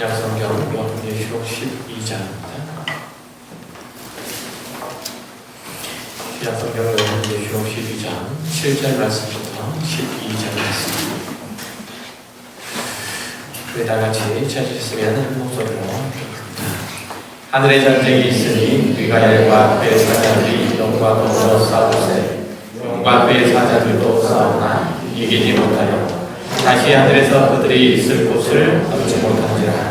신약성경 요한계시록 12장입니다. 신약성경 요한계시록 12장 7절 말씀부터 12절 말씀. 우리 다같이 찾으셨으면 목소리로 하늘의 전쟁이 있으니 미가엘과 그의 사자들이 영과 더불어 싸우세. 영과 그의 사자들도 싸우나 이기지 못하여 다시 하늘에서 그들이 있을 곳을 얻지 못한지라.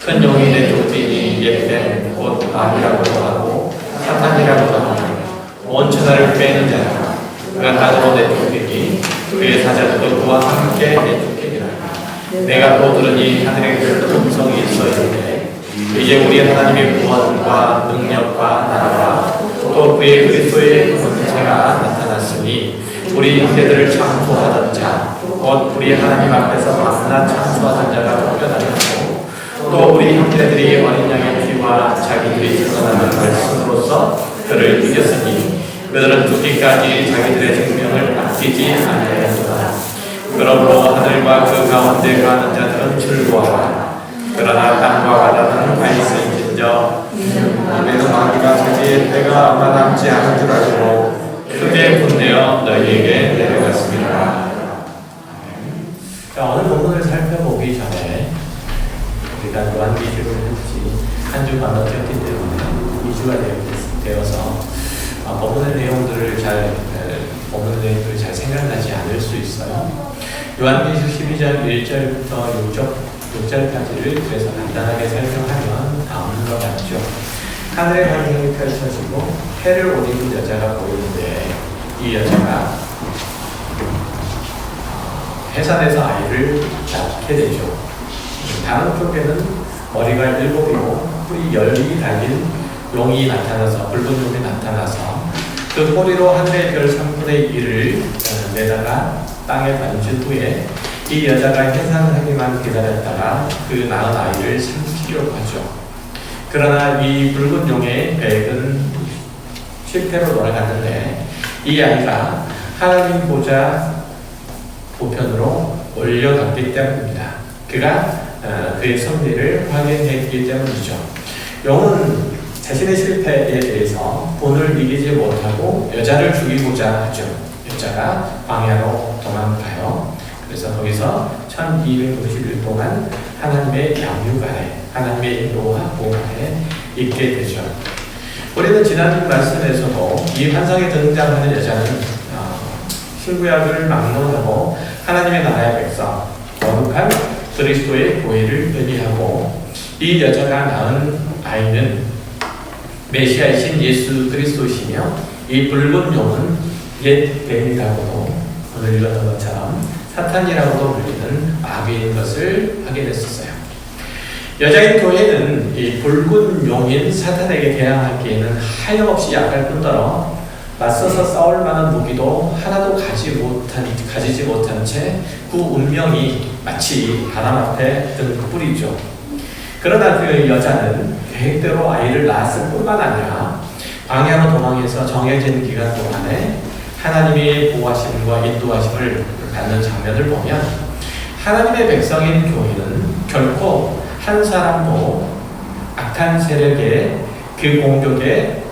큰 용이 내 쫓기니 옛된 곧 마귀라고도 하고 사탄이라고도 하고 온 천하를 빼는 자라. 그가 땅으로 내쫓기니 그의 사자들도 그와 함께 내쫓기니라. 내가 또 들으니 하늘에 큰 음성이 있어있는데 이제 우리 하나님의 구원과 능력과 나라와 또 그의 그리스도의 권세가 나타났으니 우리 형제들을 창조하던 자, 곧 우리 하나님 앞에서 만나 창조하던 자가 쫓겨나고 또 우리 형제들이 어린 양의 피와 자기들이 드러나는 말씀으로써 그를 이겼으니 그들은 죽기까지 자기들의 생명을 아끼지 아니하였도다. 그러므로 하늘과 그 가운데 가는 자들은 즐거워하라. 그러나 땅과 바다는 가 있을진저 이는 마귀가 자기의 때가 아마 남지 않은 줄 알고 크게 분내어 너희에게 내려갔습니다. 자, 오늘 본문을 살펴보기 전에 우리가 요한계시록을 했지 한 주 건너뛰었기 때문에 2주가 되어서 본문의 내용들을 잘 생각나지 않을 수 있어요. 요한계시록 12장 1절부터 6절까지를 그래서 간단하게 설명하면 다음과 같죠. 하늘의 환경이 펼쳐지고 해를 옷 입은 여자가 보이는데 이 여자가 해산에서 아이를 낳게 되죠. 다른 쪽에는 머리가 7이고 뿔이 10이 달린 용이 나타나서 붉은 용이 나타나서 그 꼬리로 하늘의 별 3분의 1을 내다가 땅에 던진 후에 이 여자가 해산을 하기만 기다렸다가 그 낳은 아이를 삼키려고 하죠. 그러나 이 붉은 용의 배액은 실패로 돌아갔는데 이 아이가 하나님 보좌 보편으로 올려갔기 때문입니다. 그가 그의 승리를 확인했기 때문이죠. 용은 자신의 실패에 대해서 본을 이기지 못하고 여자를 죽이고자 하죠. 여자가 광야로 도망가요. 그래서 거기서 1250일 동안 하나님의 양육 아래, 하나님의 인도와 보호 아래 있게 되죠. 우리는 지난 말씀에서도 이 환상에 등장하는 여자는 신구약을 막론하고 하나님의 나라의 백성, 거룩한 그리스도의 교회를 의미하고 이 여자가 낳은 아이는 메시아이신 예수 그리스도시며 이 붉은 용은 옛 뱀이라고도 오늘 읽었던 것처럼 사탄이라고도 불리는 마귀인 것을 확인했었어요. 여자인 교회는 이 붉은 용인 사탄에게 대항하기에는 하염없이 약할 뿐더러 맞서서 싸울 만한 무기도 하나도 가지지 못한 채 그 운명이 마치 바람 앞에 든 뿔이죠. 그러나 그 여자는 계획대로 아이를 낳았을 뿐만 아니라 광야로 도망해서 정해진 기간 동안에 하나님의 보호하심과 인도하심을 받는 장면을 보면 하나님의 백성인 교회는 결코 한 사람도 악한 세력의 그 공격에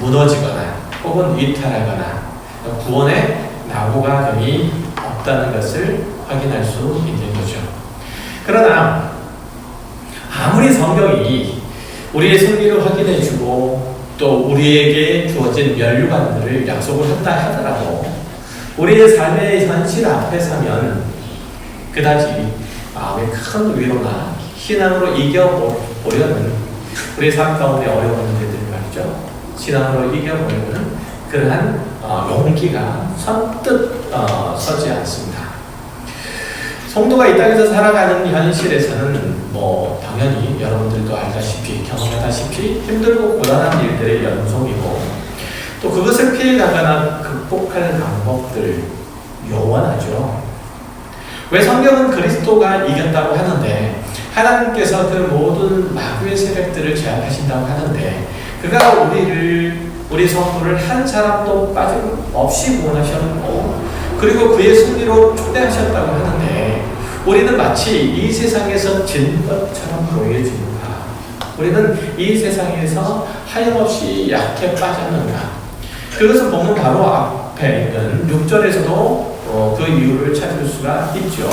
무너지거나 혹은 이탈하거나 구원의 낙오가 감이 없다는 것을 확인할 수 있는 거죠. 그러나 아무리 성경이 우리의 승리를 확인해주고 또 우리에게 주어진 면류관들을 약속을 한다 하더라도 우리의 삶의 현실 앞에 서면 그다지 마음의 큰 위로나 신앙으로 이겨보려는 우리의 삶 가운데 어려운 문제들 말이죠. 신앙으로 이겨보려는 그러한 용기가 선뜻 서지 않습니다. 성도가 이 땅에서 살아가는 현실에서는 당연히 여러분들도 알다시피 경험하다시피 힘들고 고단한 일들의 연속이고 또 그것을 피해나가나 극복할 방법들 요원하죠. 왜 성경은 그리스도가 이겼다고 하는데 하나님께서 그 모든 마귀의 세력들을 제압하신다고 하는데 그가 우리 성도를 한 사람도 빠짐없이 구원하셨고 그리고 그의 승리로 초대하셨다고 하는데 우리는 마치 이 세상에서 진 것처럼 보여진다. 우리는 이 세상에서 하염없이 약해 빠졌는가. 그것을 보면 바로 앞에 있는 6절에서도 그 이유를 찾을 수가 있죠.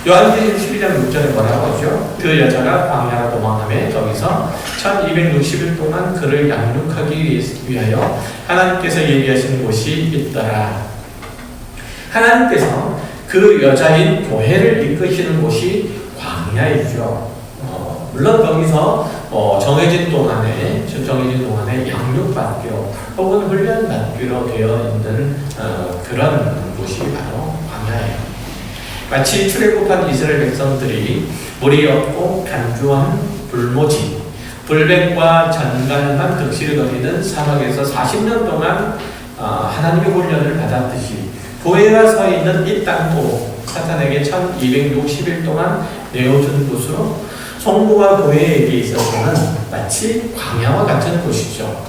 요한계시록 12장 6절에 뭐라고 하죠? 그 여자가 광야로 도망하며 거기서 1260일 동안 그를 양육하기 위하여 하나님께서 예비하신 곳이 있더라. 하나님께서 그 여자인 교회를 이끄시는 곳이 광야이죠. 물론 거기서 정해진 동안에 양육받기로 혹은 훈련받기로 되어 있는 그런 곳이 바로 광야예요. 마치 출애굽한 이스라엘 백성들이 물이 없고 간주한 불모지, 불백과 잔갈만 득실거리는 사막에서 40년 동안 하나님의 훈련을 받았듯이 교회가 서 있는 이 땅도 사탄에게 1260일 동안 내어준 곳으로 성도와 교회에게 있어서는 마치 광야와 같은 곳이죠.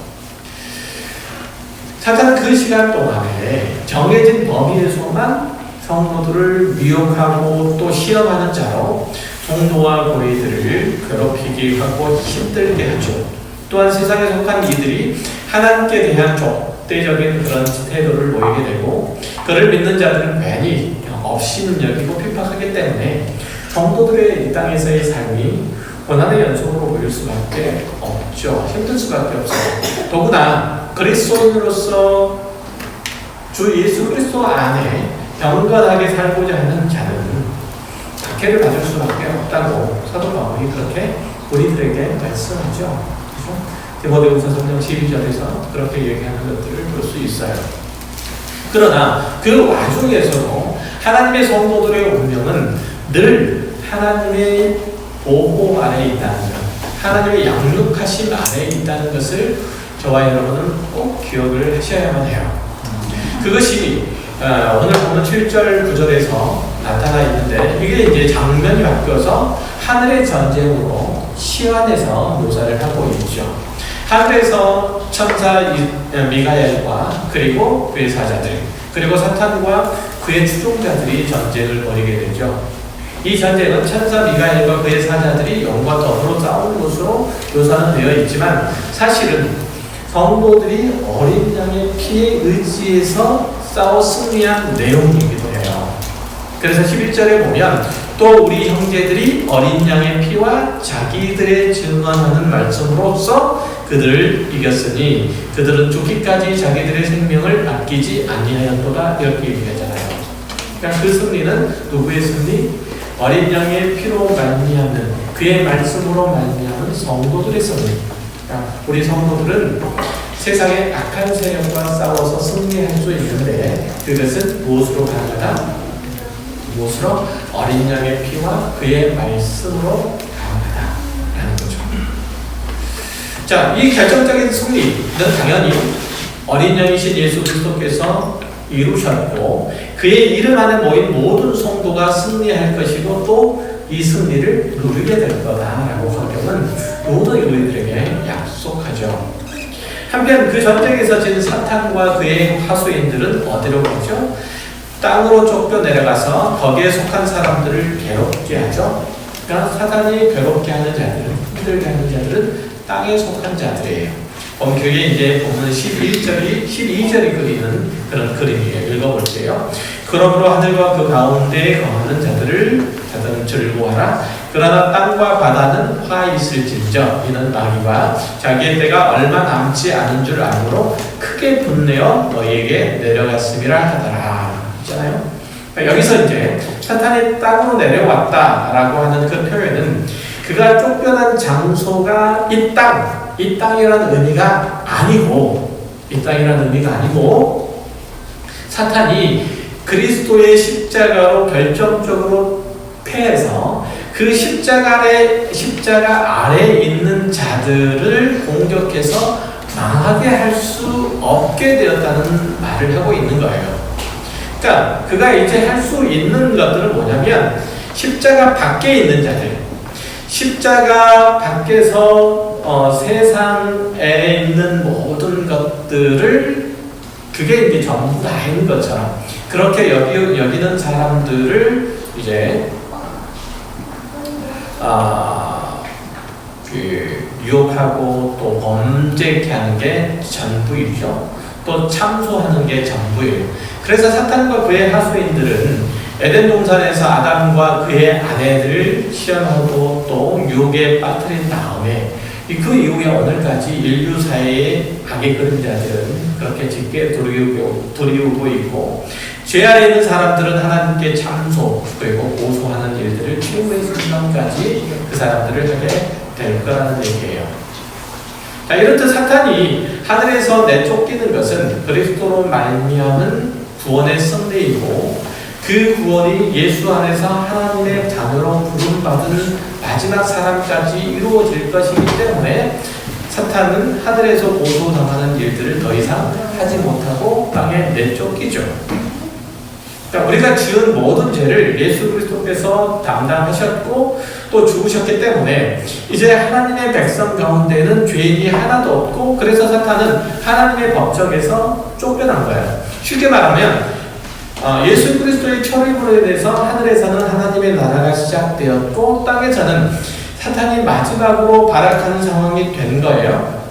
사탄은 그 시간 동안에 정해진 범위에서만 성도들을 미혹하고 또 시험하는 자로 성도와 교회들을 괴롭히게 하고 힘들게 하죠. 또한 세상에 속한 이들이 하나님께 대한 적대적인 그런 태도를 보이게 되고 그를 믿는 자들은 괜히 없이는 여기고 핍박하기 때문에 성도들의 이 땅에서의 삶이 고난의 연속으로 보일 수밖에 없죠. 힘들 수밖에 없어요. 더구나 그리스도인으로서 주 예수 그리스도 안에 경건하게 살고자 하는 자는 박해를 받을 수밖에 없다고 사도 바울이 그렇게 우리들에게 말씀하죠. 디모데후서 3장 12절에서 그렇게 얘기하는 것들을 볼 수 있어요. 그러나 그 와중에서도 하나님의 성도들의 운명은 늘 하나님의 보호 아래에 있다는 것, 하나님의 양육하심 아래에 있다는 것을 저와 여러분은 꼭 기억을 하셔야만 해요. 그것이 오늘 보면 7절 9절에서 나타나 있는데 이게 이제 장면이 바뀌어서 하늘의 전쟁으로 시완에서 묘사를 하고 있죠. 하늘에서 천사 미가엘과 그리고 그의 사자들 그리고 사탄과 그의 추종자들이 전쟁을 벌이게 되죠. 이 전쟁은 천사 미가엘과 그의 사자들이 영과 더불어 싸우는 것으로 묘사는 되어 있지만 사실은 성도들이 어린 양의 피에 의지해서 싸워 승리한 내용이기도 해요. 그래서 11절에 보면 또 우리 형제들이 어린 양의 피와 자기들의 증언하는 말씀으로써 그들을 이겼으니 그들은 죽기까지 자기들의 생명을 아끼지 아니하였도다 이렇게 얘기하잖아요. 그러니까 그 승리는 누구의 승리? 어린 양의 피로 말미암는 그의 말씀으로 말미암는 성도들의 승리. 그러니까 우리 성도들은 세상의 악한 세력과 싸워서 승리할 수 있는데 그것은 무엇으로 가능하다? 무엇으로? 어린 양의 피와 그의 말씀으로 가능하다라는 거죠. 자, 이 결정적인 승리는 당연히 어린 양이신 예수 그리스도께서 이루셨고 그의 이름 안에 모인 모든 성도가 승리할 것이고 또 이 승리를 누리게 될 거다라고 성경은 모든 우리들에게 약속하죠. 한편 그 전쟁에서 진 사탄과 그의 하수인들은 어디로 가죠? 땅으로 쫓겨 내려가서 거기에 속한 사람들을 괴롭게 하죠. 그러니까 사탄이 괴롭게 하는 자들은, 힘들게 하는 자들은 땅에 속한 자들이에요. 그게 이제 보면 12절이 그리는 그런 그림이에요. 읽어볼게요. 그러므로 하늘과 그 가운데에 거하는 자들은 즐거워하라. 그러나 땅과 바다는 화 있을진저 이는 마귀와 자기의 때가 얼마 남지 않은 줄 알므로 크게 분내어 너희에게 내려갔음이라 하더라. 있잖아요. 그러니까 여기서 이제 사탄이 땅으로 내려왔다라고 하는 그 표현은 그가 쫓겨난 장소가 이 땅이라는 의미가 아니고 사탄이 그리스도의 십자가로 결정적으로 패해서 그 십자가 아래에 있는 자들을 공격해서 망하게 할 수 없게 되었다는 말을 하고 있는 거예요. 그러니까 그가 이제 할 수 있는 것들은 뭐냐면 십자가 밖에 있는 자들, 십자가 밖에서 세상에 있는 모든 것들을 그게 이제 전부 다인 것처럼 그렇게 여기는 사람들을 이제 유혹하고 또 범죄케 하는 게 전부이죠. 또 참소하는 게 전부예요. 그래서 사탄과 그의 하수인들은 에덴 동산에서 아담과 그의 아내들을 시험하고 또 유혹에 빠뜨린 다음에 그 이후에 오늘까지 인류 사회의 악의 그림자들은 그렇게 짙게 두리우고 있고, 죄 아래 있는 사람들은 하나님께 참소 그리고 고소하는 일들을 최후의 순간까지 그 사람들을 하게 될 거라는 얘기예요. 자, 이렇듯 사탄이 하늘에서 내쫓기는 것은 그리스도로 말미암은 구원의 섭리이고, 그 구원이 예수 안에서 하나님의 자녀로 부름받은 마지막 사람까지 이루어질 것이기 때문에 사탄은 하늘에서 고소당하는 일들을 더 이상 하지 못하고 땅에 내쫓기죠. 그러니까 우리가 지은 모든 죄를 예수 그리스도께서 담당하셨고 또 죽으셨기 때문에 이제 하나님의 백성 가운데는 죄인이 하나도 없고, 그래서 사탄은 하나님의 법정에서 쫓겨난 거예요. 쉽게 말하면 예수 그리스도의 철임으로 인해서 하늘에서는 하나님의 나라가 시작되었고 땅에서는 사탄이 마지막으로 발악하는 상황이 된 거예요.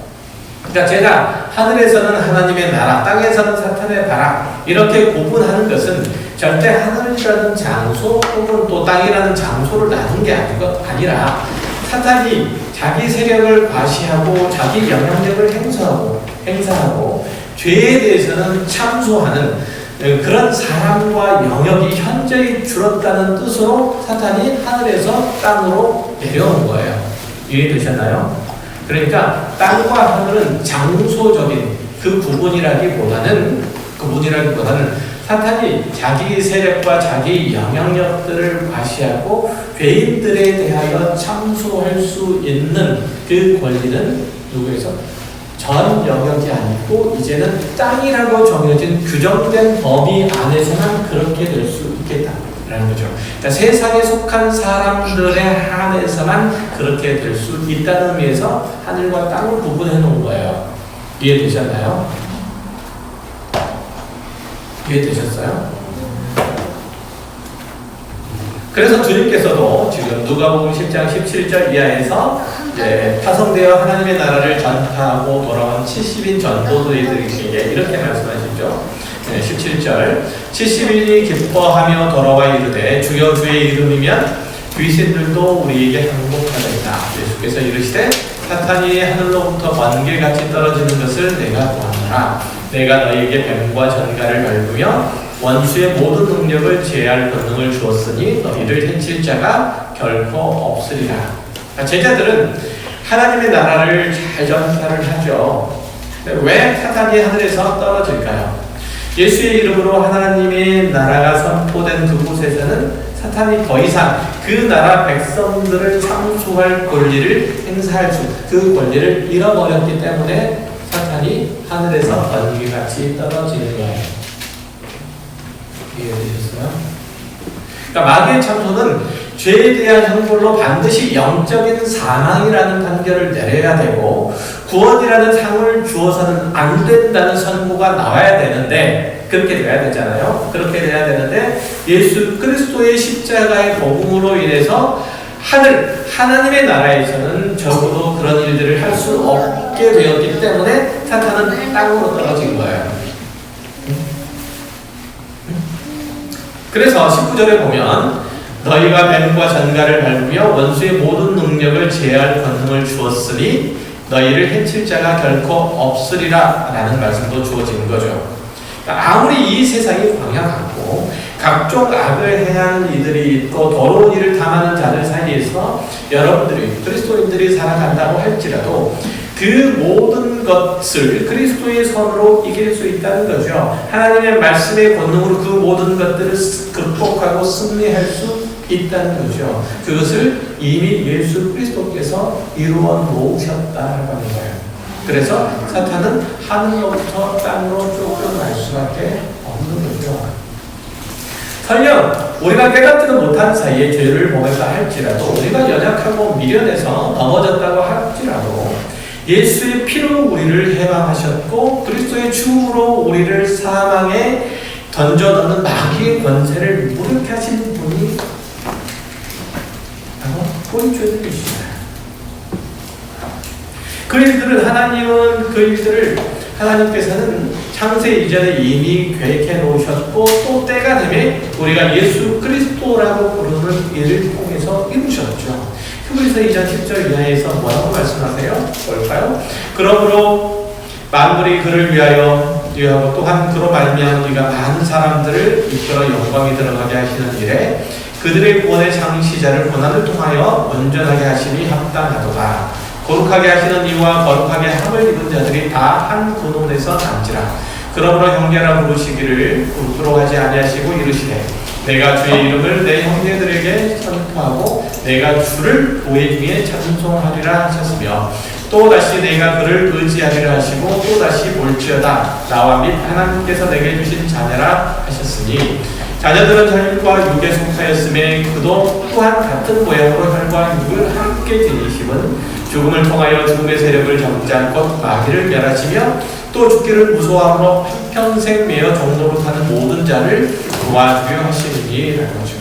그러니까 제가 하늘에서는 하나님의 나라, 땅에서는 사탄의 발악 이렇게 구분하는 것은 절대 하늘이라는 장소 혹은 또 땅이라는 장소를 나눈 게 아니라 사탄이 자기 세력을 과시하고 자기 영향력을 행사하고 죄에 대해서는 참소하는 그런 사람과 영역이 현저히 줄었다는 뜻으로 사탄이 하늘에서 땅으로 내려온 거예요. 이해되셨나요? 그러니까 땅과 하늘은 장소적인 그 구분이라기보다는 사탄이 자기 세력과 자기 영향력들을 과시하고 죄인들에 대하여 참소할 수 있는 그 권리는 누구에서? 전 영역이 아니고 이제는 땅이라고 정해진 규정된 범위 안에서만 그렇게 될 수 있겠다라는 거죠. 그러니까 세상에 속한 사람들에 한해서만 그렇게 될 수 있다는 의미에서 하늘과 땅을 구분해 놓은 거예요. 이해되셨나요? 이해되셨어요? 그래서 주님께서도 지금 누가복음 10장 17절 이하에서 파송되어 하나님의 나라를 전파하고 돌아온 70인 전도자들에게 이렇게 말씀하시죠. 17절 70인이 기뻐하며 돌아와 이르되 주여 주의 이름이면 귀신들도 우리에게 항복하리이다. 예수께서 이르시되 사탄이 하늘로부터 번개같이 떨어지는 것을 내가 보았노라. 내가 너희에게 뱀과 전갈을 밟으며 원수의 모든 능력을 제할 권능을 주었으니 너희를 해칠 자가 결코 없으리라. 제자들은 하나님의 나라를 잘 전파를 하죠. 왜 사탄이 하늘에서 떨어질까요? 예수의 이름으로 하나님의 나라가 선포된 그곳에서는 사탄이 더 이상 그 나라 백성들을 참수할 권리를 행사할 그 권리를 잃어버렸기 때문에 사탄이 하늘에서 번개같이 떨어지는 거예요. 이해되셨어요? 그러니까 마귀의 참소는 죄에 대한 형벌로 반드시 영적인 사망이라는 판결을 내려야 되고 구원이라는 상을 주어서는 안 된다는 선고가 나와야 되는데, 그렇게 돼야 되잖아요. 그렇게 돼야 되는데 예수 그리스도의 십자가의 복음으로 인해서 하나님의 나라에서는 적어도 그런 일들을 할 수 없게 되었기 때문에 사탄은 땅으로 떨어진 거예요. 그래서 19절에 보면 너희가 뱀과 전갈을 밟으며 원수의 모든 능력을 제할 권능을 주었으니 너희를 해칠 자가 결코 없으리라 라는 말씀도 주어지는 거죠. 아무리 이 세상이 광야같고 각종 악을 행하는 이들이 또 더러운 일을 당하는 자들 사이에서 여러분들이 그리스도인들이 살아간다고 할지라도 그 모든 것을 그리스도의 손으로 이길 수 있다는 거죠. 하나님의 말씀의 권능으로 그 모든 것들을 극복하고 승리할 수 있다는 거죠. 그것을 이미 예수 그리스도께서 이루어 놓으셨다라고 하는 거예요. 그래서 사탄은 하늘로부터 땅으로 쫓겨날 수밖에 없는 거죠. 설령 우리가 깨닫지도 못한 사이에 죄를 범했다 할지라도, 우리가 연약하고 미련해서 넘어졌다고 할지라도 예수의 피로 우리를 해방하셨고 그리스도의 죽음으로 우리를 사망에 던져넣는 마귀의 권세를 무력케 하신 분이 바로 우리 죄들이시잖아요. 그 일들은 하나님께서는 창세 이전에 이미 계획해 놓으셨고 또 때가 되면 우리가 예수 그리스도라고 부르는 이를 통해서 이루셨죠. 히브리서 2장 10절 이하에서 뭐라고 말씀하세요? 뭘까요? 그러므로 만물이 그를 위하여 또한 그로 말미암아 우리가 많은 사람들을 이끌어 영광에 들어가게 하시는 일에 그들의 구원의 창시자를 고난을 통하여 온전하게 하심이 합당하도다. 거룩하게 하시는 이와 거룩하게 함을 입은 자들이 다 한 근원에서 남지라. 그러므로 형제라 부르시기를 부끄러워하지 아니하시고 이르시되 내가 주의 이름을 내 형제들에게 선포하고 내가 주를 교회 중에 찬송하리라 하셨으며 또다시 내가 그를 의지하리라 하시고 또다시 볼지어다 나와 및 하나님께서 내게 주신 자녀라 하셨으니 자녀들은 혈과 육에 속하였음에 그도 또한 같은 모양으로 혈과 육을 함께 지니심은 죽음을 통하여 죽음의 세력을 잡지 않고 마귀를 멸하시며 또 죽기를 무서워함으로 한평생 매어 종로로 타는 모든 자를 도와주려 하시니라는 거죠.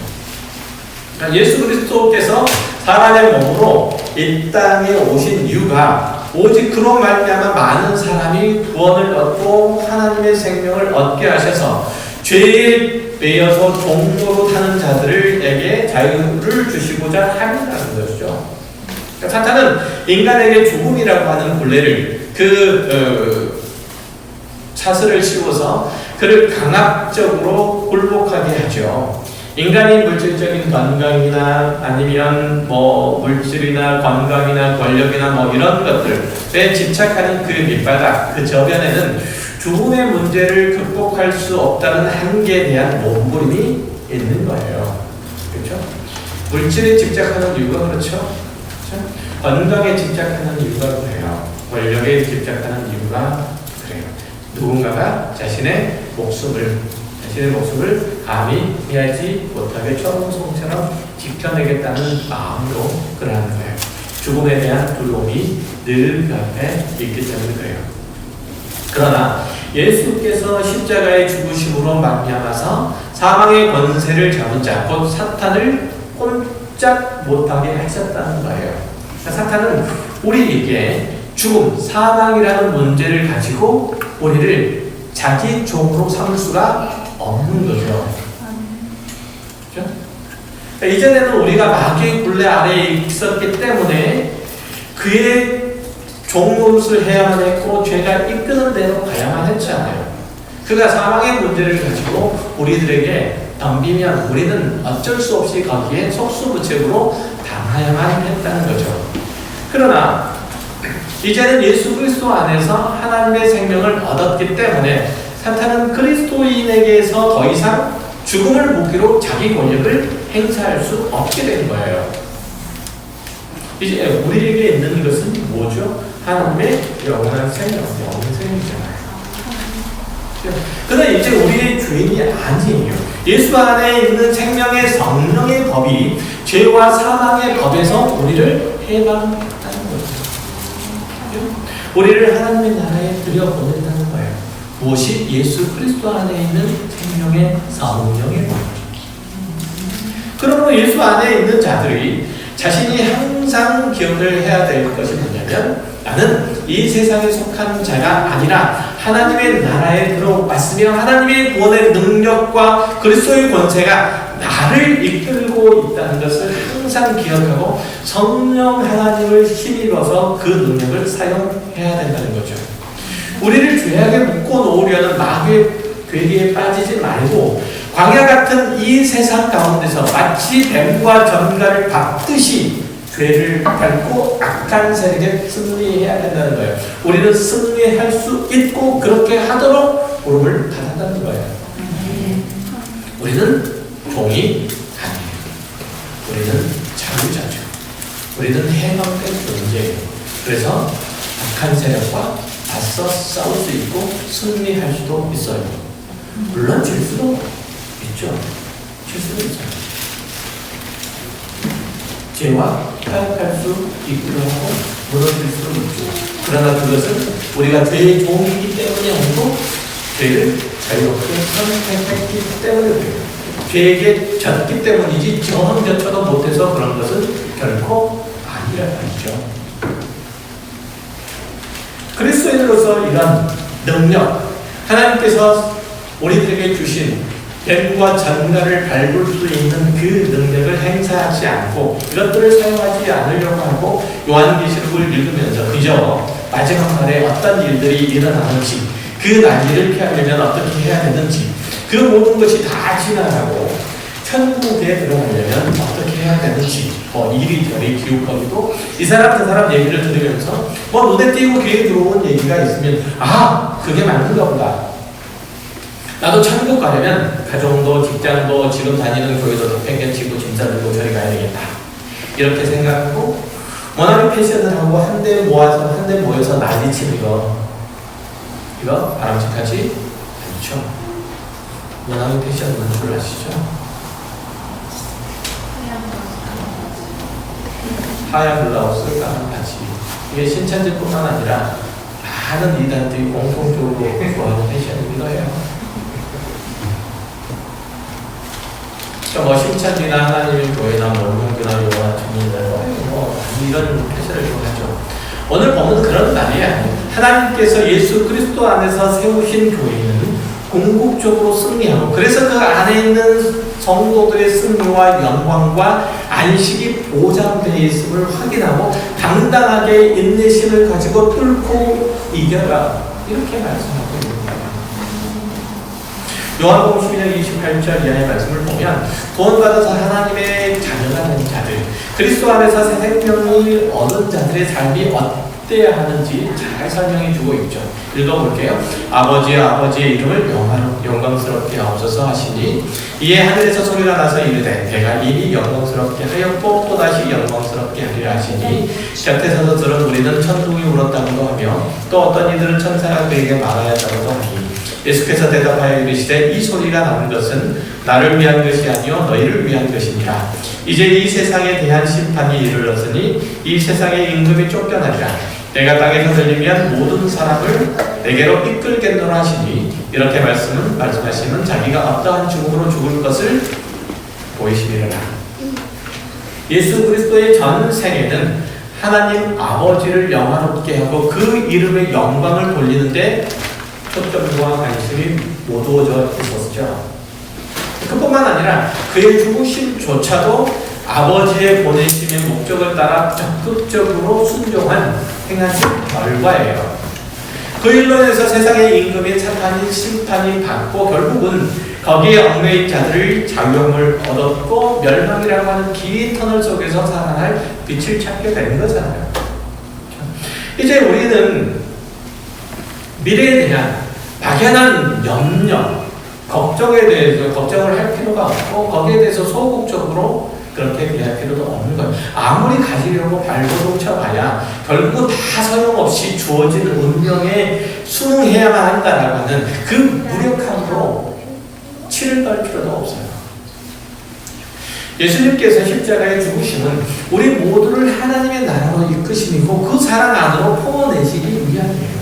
그러니까 예수 그리스도께서 사람의 몸으로 이 땅에 오신 이유가 오직 그로 말미암아 많은 사람이 구원을 얻고 하나님의 생명을 얻게 하셔서 죄에 매여서 종로로 타는 자들에게 자유를 주시고자 함이라는 것이죠. 사탄은 인간에게 죽음이라고 하는 굴레를 사슬을 씌워서 그를 강압적으로 굴복하게 하죠. 인간이 물질적인 건강이나 아니면 물질이나 건강이나 권력이나 이런 것들에 집착하는 그 밑바닥, 그 저변에는 죽음의 문제를 극복할 수 없다는 한계에 대한 몸부림이 있는 거예요. 그렇죠? 물질에 집착하는 이유가 그렇죠? 건강에 집착하는 이유가 그래요. 권력에 집착하는 이유가 그래요. 누군가가 자신의 목숨을 감히 피하지 못하게 천송처럼 지켜내겠다는 마음으로 그러는 거예요. 죽음에 대한 두려움이 늘 그 앞에 있기 때문에 그래요. 그러나 예수께서 십자가의 죽으심으로 말미암아서 사망의 권세를 잡은 자, 곧 사탄을 꼼짝 못하게 하셨다는 거예요. 사탄은 우리에게 죽음, 사망이라는 문제를 가지고 우리를 자기 종으로 삼을 수가 없는 거죠. 그렇죠? 이전에는 우리가 마귀의 굴레 아래에 있었기 때문에 그의 종노릇을 해야만 했고 죄가 이끄는 대로 가야만 했잖아요. 그가 사망의 문제를 가지고 우리들에게 덤비면 우리는 어쩔 수 없이 거기에 속수무책으로 당해야만 했다는 거죠. 그러나 이제는 예수 그리스도 안에서 하나님의 생명을 얻었기 때문에 사탄은 그리스도인에게서 더 이상 죽음을 무기로 자기 권력을 행사할 수 없게 된 거예요. 이제 우리에게 있는 것은 뭐죠? 하나님의 영원한 생명, 영생이잖아요. 그러나 이제 우리의 죄인이 아니에요. 예수 안에 있는 생명의 성령의 법이 죄와 사망의 법에서 우리를 해방한다는 거죠. 우리를 하나님의 나라에 들여보낸다는 거예요. 무엇이? 예수 그리스도 안에 있는 생명의 성령의 법. 그러므로 예수 안에 있는 자들이 자신이 항상 기억을 해야 될 것이 뭐냐면 나는 이 세상에 속한 자가 아니라 하나님의 나라에 들어왔으며 하나님의 구원의 능력과 그리스도의 권세가 나를 이끌고 있다는 것을 항상 기억하고 성령 하나님을 힘입어서 그 능력을 사용해야 된다는 거죠. 우리를 죄악에 묶어놓으려는 마귀의 괴리에 빠지지 말고 광야 같은 이 세상 가운데서 마치 뱀과 전갈을 밟듯이 죄를 밟고 악한 세력에 승리해야 된다는 거예요. 우리는 승리할 수 있고 그렇게 하도록 부름을 받았다는 거예요. 우리는 종이 아니에요. 우리는 자유자죠. 우리는 해방된 존재예요. 그래서 악한 세력과 맞서 싸울 수 있고 승리할 수도 있어요. 물론 질 수도 있죠. 질 수도 있어요. 죄와 타협할 수 있기도 하고 무너질 수도 있죠. 그러나 그것은 우리가 죄의 종이기 때문이 아니고 죄를 자유롭게 선택했기 때문에 그래요. 죄에게 졌기 때문이지 저항조차도 못해서 그런 것은 결코 아니란 말이죠. 그리스도인으로서 이런 능력, 하나님께서 우리들에게 주신 뱀과 전갈을 밟을 수 있는 그 능력을 행사하지 않고 이것들을 사용하지 않으려고 하고 요한계시록을 읽으면서 그저 마지막 날에 어떤 일들이 일어나는지 그 난리를 피하려면 어떻게 해야 되는지 그 모든 것이 다 지나가고 천국에 들어가려면 어떻게 해야 되는지 이리저리 기웃거리고 이 사람 저 사람 얘기를 들으면서 눈에 띄고 귀에 들어온 얘기가 있으면 그게 맞는가 보다. 나도 천국 가려면 가정도 직장도 지금 다니는 교회도 다 팽개치고 짐 싸들고 저리 가야 되겠다. 이렇게 생각하고 원하는 패션을 하고 한데 모여서 난리치는 이거 바람직하지 않죠. 원하는 패션 뭔 아시죠? 하얀 블라우스, 까만 바지. 이게 신천지뿐만 아니라 많은 이단들이 공통적으로 좋아하는 패션인 거예요. 신천지나 하나님의 교회나 몰몬교나 요한 주민들 이런 패션을 좋아하죠. 오늘 보면 그런 날이 아니에요. 하나님께서 예수 그리스도 안에서 세우신 교회는 궁극적으로 승리하고 그래서 그 안에 있는 성도들의 승리와 영광과 안식이 보장되어 있음을 확인하고 당당하게 인내심을 가지고 뚫고 이겨라 이렇게 말씀하고 있습니다. 요한복음 12장 28절 이하의 말씀을 보면 구원받아서 하나님의 자녀가 된 자들 그리스도 안에서 새 생명을 얻은 자들의 삶이 어때야 하는지 잘 설명해 주고 있죠. 읽어볼게요. 아버지의 이름을 영광스럽게 하옵소서 하시니 이에 하늘에서 소리가 나서 이르되 내가 이미 영광스럽게 하였고 또다시 영광스럽게 하리라 하시니 곁에 서서 들은 우리는 천둥이 울었다고도 하며 또 어떤 이들은 천사가 그에게 말하였다고도 하니 예수께서 대답하여 이르시되 이 소리가 나는 것은 나를 위한 것이 아니요 너희를 위한 것이니라. 이제 이 세상에 대한 심판이 이르렀으니 이 세상의 임금이 쫓겨나리라. 내가 땅에서 들리면 모든 사람을 내게로 이끌겠노라 하시니 이렇게 말씀하시면 자기가 어떠한 죽음으로 죽을 것을 보이시리라. 예수 그리스도의 전 생애는 하나님 아버지를 영화롭게 하고 그 이름의 영광을 돌리는데 초점과 관심이 모두어져 있었죠. 그뿐만 아니라 그의 죽으심조차도 아버지의 보내심의 목적을 따라 적극적으로 순종한 행하신 결과예요. 그 일로 인해서 세상의 임금이 사탄이 심판이 받고 결국은 거기에 얽매인 자들의 자유함을 얻었고 멸망이라고 하는 긴 터널 속에서 살아날 빛을 찾게 된 거잖아요. 이제 우리는 미래에 대한 막연한 염려, 걱정에 대해서 걱정을 할 필요가 없고 거기에 대해서 소극적으로 그렇게 대할 필요도 없는 거예요. 아무리 가지려고 발버둥 쳐봐야 결국 다 소용없이 주어진 운명에 순응해야만 한다라고 하는 그 무력함으로 치를 떨 필요도 없어요. 예수님께서 십자가에 죽으심은 우리 모두를 하나님의 나라로 이끄심이고 그 사랑 안으로 포워내시기 위함이에요.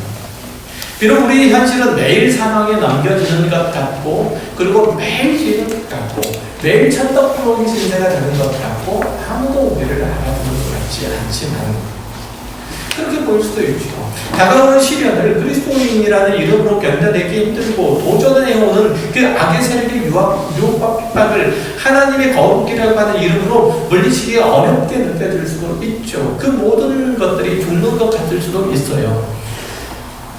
비록 우리 현실은 매일 사망에 넘겨지는 것 같고 그리고 매일 지는 것 같고 매일 천덕꾸러기 신세가 되는 것 같고 아무도 우리를 알아보는 것 같지 않지만 그렇게 보일 수도 있죠. 다가오는 시련을 그리스도인이라는 이름으로 견뎌내기 힘들고 도전해오는 그 악의 세력의 유혹과 핍박을 하나님의 거룩이라고 하는 이름으로 물리치기 어렵게 느껴질 수도 있죠. 그 모든 것들이 죽는 것 같을 수도 있어요.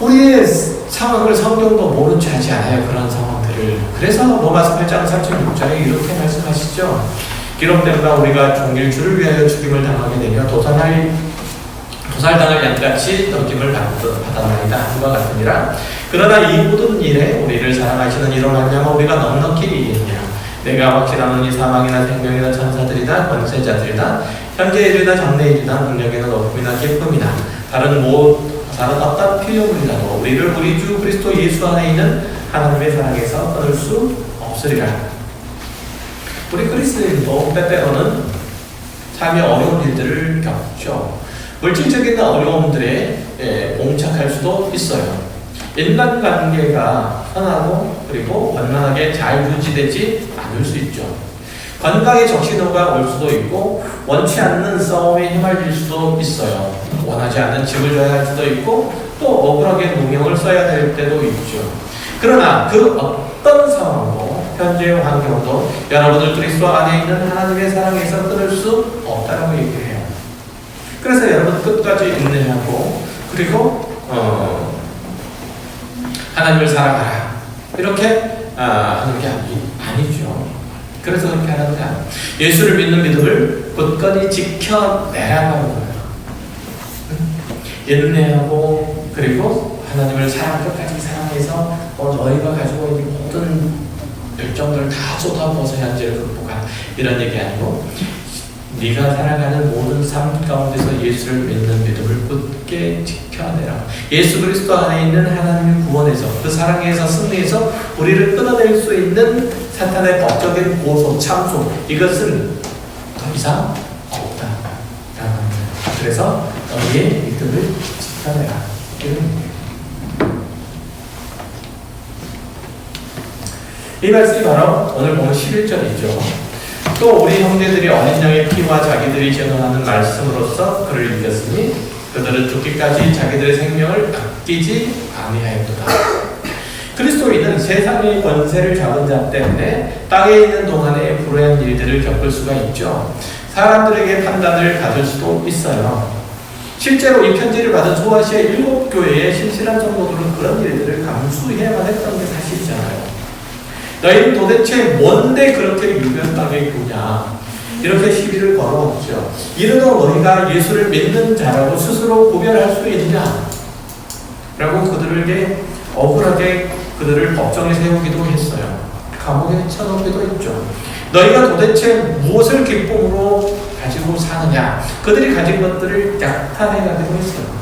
우리의 상황을 성경도 모른 체 하지 않아요. 그런 상황들을. 그래서 로마서 8장 36절에 이렇게 말씀하시죠. 기록된 바 우리가 종일 주를 위하여 죽임을 당하게 되며 도살당할 양같이 넘김을 받았나이다 함과 같으니라. 그러나 이 모든 일에 우리를 사랑하시는 이로 말미암아 우리가 넉넉히 이기느니라. 내가 확신하노니 사망이나 생명이나 천사들이나 권세자들이나 현재일이나 장래일이나 능력이나 높음이나 기쁨이나 다른 어떤 피조물이라도 우리를 우리 주 그리스도 예수 안에 있는 하나님의 사랑에서 끊을 수 없으리라. 우리 그리스도인도 때때로는 삶의 어려운 일들을 겪죠. 물질적인 어려움들에 봉착할 수도 있어요. 인간관계가 선하고 그리고 원만하게 잘 유지되지 않을 수 있죠. 건강의 적신호가 올 수도 있고 원치 않는 싸움에 휘말릴 수도 있어요. 원하지 않는 집을 져야 할 수도 있고 또 억울하게 누명을 써야 될 때도 있죠. 그러나 그 어떤 상황도 현재의 환경도 여러분을 그리스도 안에 있는 하나님의 사랑에서 끊을 수 없다고 얘기해요. 그래서 여러분 끝까지 인내하고 그리고 하나님을 사랑하라 이렇게 하는 게 아니죠. 그래서 그렇게 하는 게 아니에요. 예수를 믿는 믿음을 굳건히 지켜내라고 하는 거예요. 인내하고 그리고 하나님을 끝까지 사랑해서 너희가 가지고 있는 모든 열정들을 다 쏟아부어서 현재를 극복한 이런 얘기 아니고 네가 살아가는 모든 삶 가운데서 예수를 믿는 믿음을 굳게 지켜내라. 예수 그리스도 안에 있는 하나님의 구원에서 그 사랑에서 승리해서 우리를 끊어낼 수 있는 사탄의 법적인 고소, 참소 이것은 더 이상 없다. 그래서 너희의 믿음을 지켜내라. 이 말씀이 바로 오늘 보면 11절이죠. 또 우리 형제들이 어린 양의 피와 자기들이 제언하는 말씀으로써 그를 이겼으니 그들은 죽기까지 자기들의 생명을 아끼지 아니하였도다. 그리스도인은 세상의 권세를 잡은 자 때문에 땅에 있는 동안에 불행한 일들을 겪을 수가 있죠. 사람들에게 판단을 받을 수도 있어요. 실제로 이 편지를 받은 소아시아 7교회의 신실한 성도들은 그런 일들을 감수해야만 했던 게 사실이잖아요. 너희는 도대체 뭔데 그렇게 유별나게 구냐 이렇게 시비를 걸어왔죠. 이르도 너희가 예수를 믿는 자라고 스스로 구별할 수 있느냐 라고 그들에게 억울하게 그들을 법정에 세우기도 했어요. 감옥에 쳐넣기도 했죠. 너희가 도대체 무엇을 기쁨으로 가지고 사느냐 그들이 가진 것들을 약탈해가기도 했어요.